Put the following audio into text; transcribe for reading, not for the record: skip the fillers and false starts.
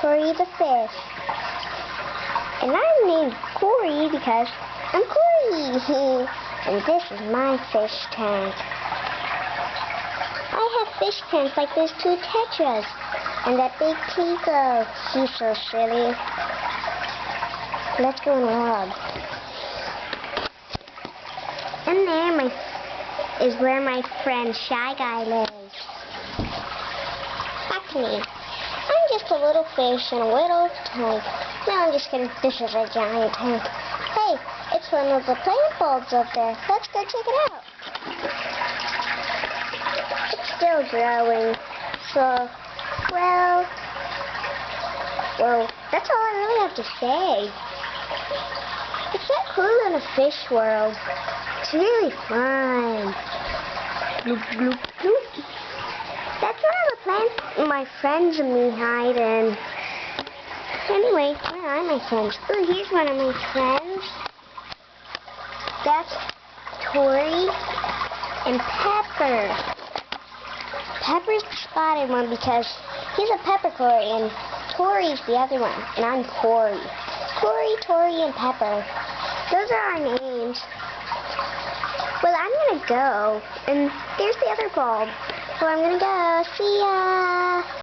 Cory the fish. And I'm named Cory because I'm Cory. And this is my fish tank. I have fish tanks like those two tetras. And that big Pico. He's so silly. Let's go and log. And there is where my friend Shy Guy lives. Back to me. I'm just a little fish in a little tank. No, I'm just kidding. This is a giant tank. Hey, it's one of the plant bulbs up there. Let's go check it out. It's still growing. So, well, that's all I really have to say. It's that cool in a fish world. It's really fun. Bloop, bloop, bloop. That's where all the plants my friends and me hide in. Anyway, where are my friends? Oh, here's one of my friends. That's Tori and Pepper. Pepper's the spotted one because he's a peppercorn and Tori's the other one. And I'm Cory. Cory, Tori, and Pepper. Those are our names. Well, I'm gonna go. And there's the other bulb. So I'm gonna go. See ya!